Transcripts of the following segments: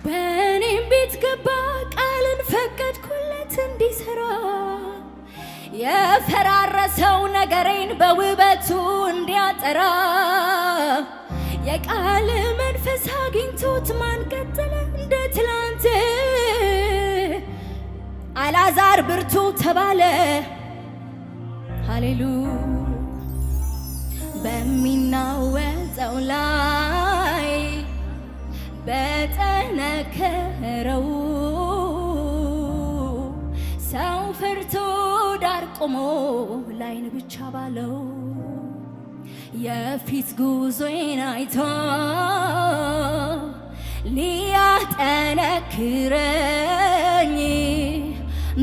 በእኔም ቤት ገባ ቃልን ፈቀድኩለት እንዲሰራ የፈራረሰው ነገሬን በውበቱ እንዲያጠራ የቃል መንፈስ አግኝቶት ማን ቀጠለ እንደ ትላንት አልዓዛር ብርቱ ተባለ። ሃሌሉያ በሚናወጠው ላይ በጠነከረው ሰው ፈርቶ ዳር ቆሞ ላይን ብቻ ባለው የፊት ጉዞዬን አይቶ ሊያጠነክረኝ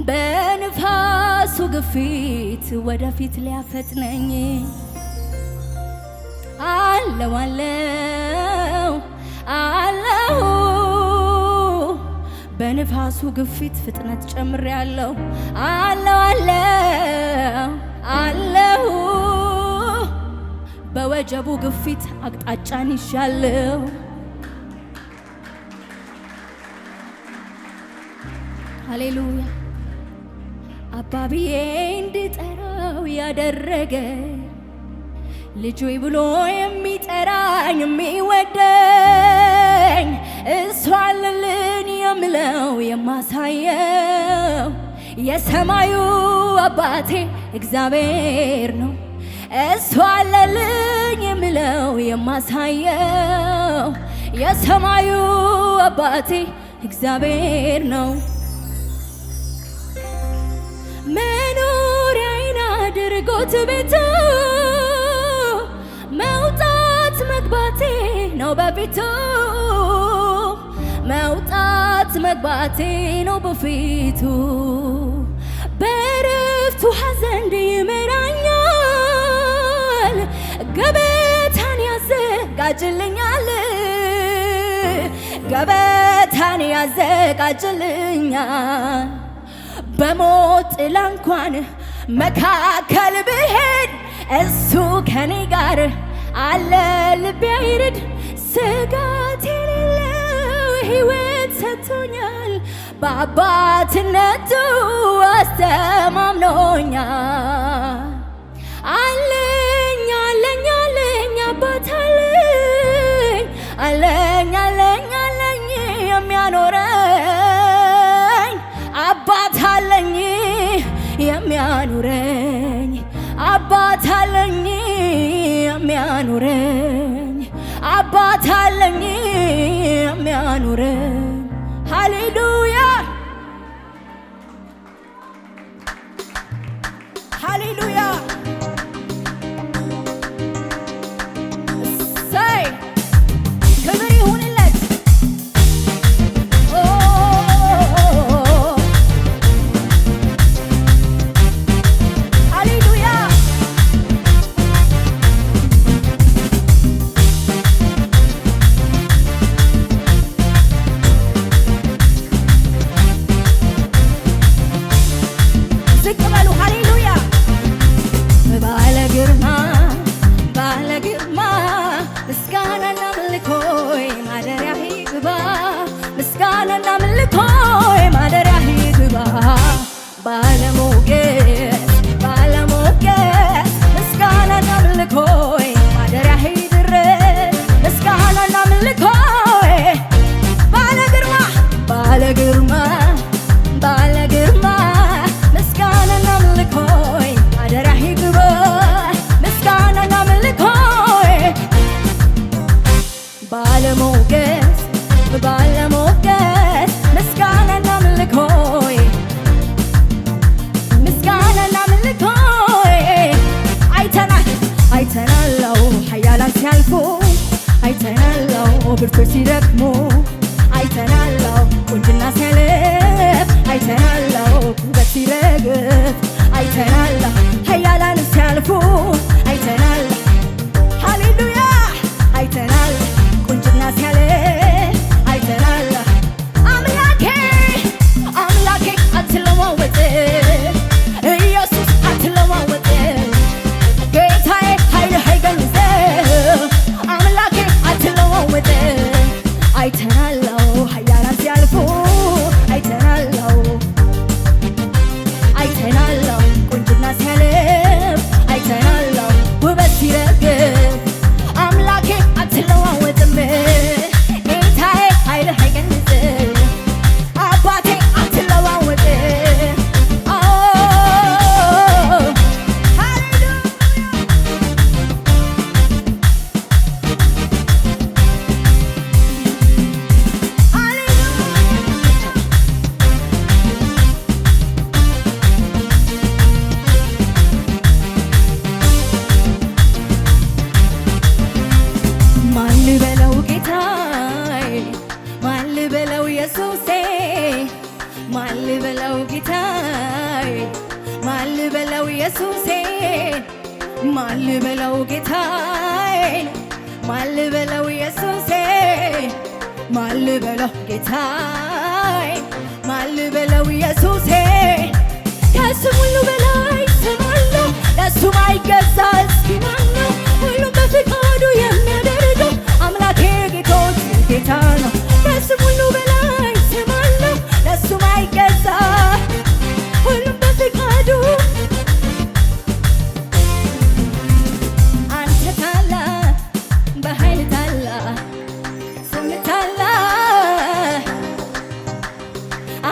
በንፋሱ ግፊት ወደፊት ሊያፈጥነኝ አለው በንፋሱ ግፊት ፍጥነት ጨምሬያለሁ። አለው በወጀቡ ግፊት አቅጣጫን ይሻለው። ሃሌሉያ አባብዬ እንድጠራው ያደረገ ልጆይ ብሎ የሚጠራኝ የሚወደኝ እሱ አለልኝ የምለው የማሳየው የሰማዩ አባቴ እግዚአብሔር ነው። እሱ አለልኝ የምለው የማሳየው የሰማዩ አባቴ እግዚአብሔር ነው። መኖሪያዬን አድርጎት ቤቱ መውጣት መግባቴ ነው በፊቱ መውጣት መግባቴ ነው በፊቱ በረፍቱ ሐዘን ይመራኛል ገበታን ያዘጋጅልኛል ገበታን ያዘጋጅልኛል በሞት ጥላ እንኳን መካከል ብሄድ እሱ ከኔ ጋር አለ ልቤ አይርድ ስጋት የሌለው ሕይወት ሰጥቶኛል በአባትነቱ አስተማምኖኛል አለኝ አባት አለኝ የሚያኖረኝ አባት አለኝ የሚያኖረኝ አባት አለኝ የሚያኖረኝ አባት አለኝ የሚያኖረኝ ሃሌሉያ ሃሌሉያ እሰይ ክብር ይሁንለት ብርቶች ሲደክሙ አይተናለው ቁንጅና ሲያልፍ አይተናለው ውበት ሲረግፍ አይተናለው ኃያላን ሲያልፉ አይተናል ሃሌሉያ አይተናል ቁንጅና ሲያልፍ አይተናል አምላኬ አትለዋወጥ ኢየሱስ አትለዋወጥ ጌታዬ ኃይልህ አይገልጽ አምላኬ አትለዋወጥ አይተ ልበለው ኢየሱሴ ማን ልበለው ጌታዬ ማን ልበለው ኢየሱሴ ማን ልበለው ጌታዬ ማን ልበለው ኢየሱሴ ማን ልበለው ጌታዬ ማን ልበለው ኢየሱሴ ከስም ሁሉ በላይ ስም አለው ለሱ ማይገዛ እስኪ ማን ነው ሁሉም በፍቃዱ የሚያደርገው አምላኬ ጌቶች ጌታ ነው ከስም ሁሉ በላይ ስም አለው ለሱ ማይገዛ ሁሉም በፍቃዱ አንተ ታላቅ በኃይል ታላቅ ስም ታላቅ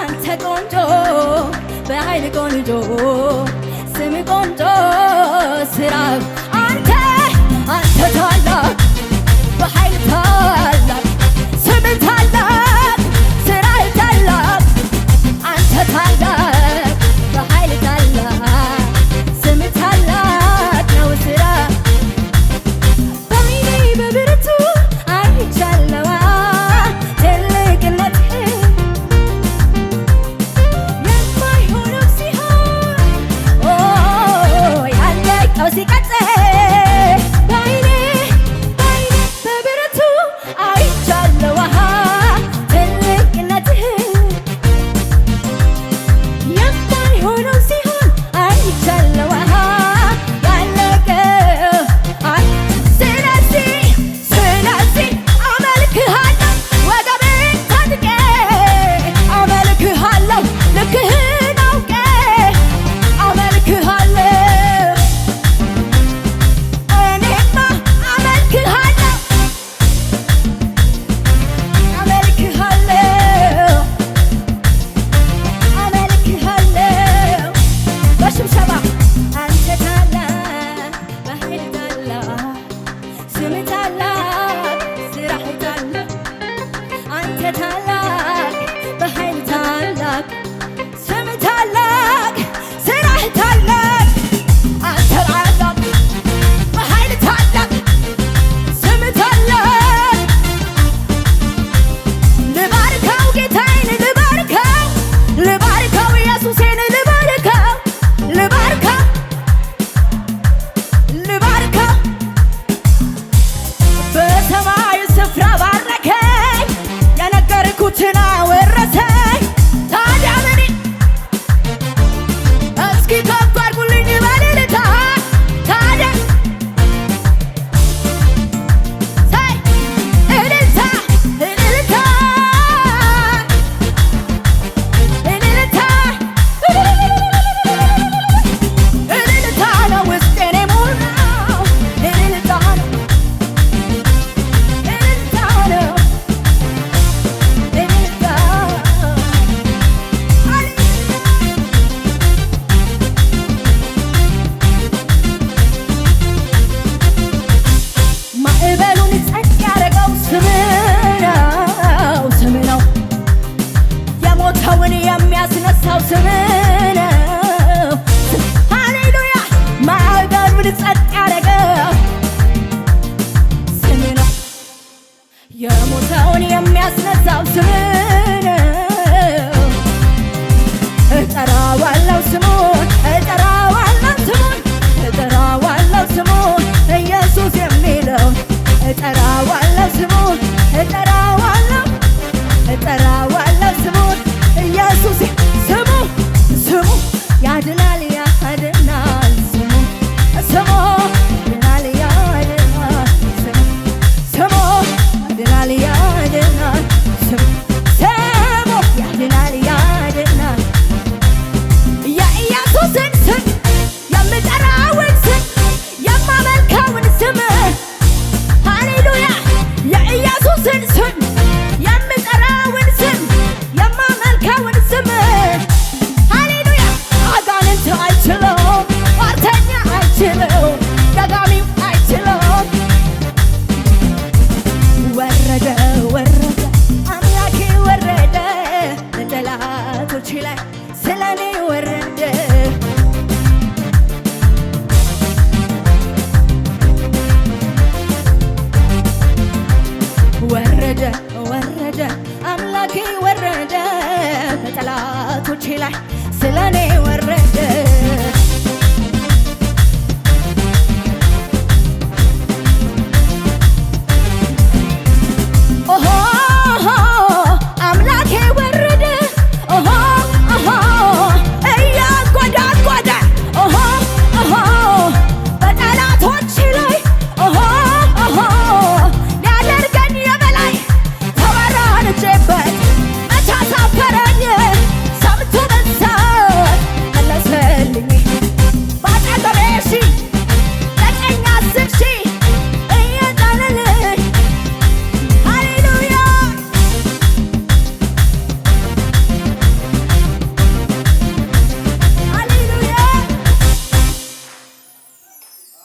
አንተ ቆንጆ በኃይል ቆንጆ ስም ቆንጆ ስራ አንተ ታላቅ በኃይል ታላቅ ስም ታላቅ ስራ ታላቅ አንተ ታላቅ በኃይል ታላቅ ስም ታላቅ ነው ስራ በዓይኔ በብርቱ አይቻለዋ ሲቀጥል በዓይኔ በብርቱ አይቻለሁ ትልቅነትህ የማይሆነው ሲሆን አይቻለሁ ያለቀው ስለዚህ አመልክሃለሁ ወገቤን ታጥቄ አመልክሃለሁ ልክህን አውቄ አመልክሃለሁ የሚያስነሳው ስም ነው። ሃሌሉያ ማዕበሉን ጸጥ ያደረገው ስም ነው። የሞተውን የሚያስነሳው ስም ነው። እጠራዋለሁ ስሙን እጠራዋለሁ ስሙን እጠራዋለሁ ስሙን ኢየሱስ የሚለው እጠራዋለሁ ስሙን እጠራዋለሁ ስሙን ኢየሱስ ስሙ ያድናል ያድናል ስሙ ያድናል ያድናል ስሙ ያድናል ያድናል ስሙ ያድናል ያድናል የኢየሱስን ስም የምጠራውን ስም የማመልከውን ስም ሃሌሉያ የኢየሱስን ስም የምጠራውን ስም የማመልከውን ስም ሃሌሉያ አጋንንት ላይ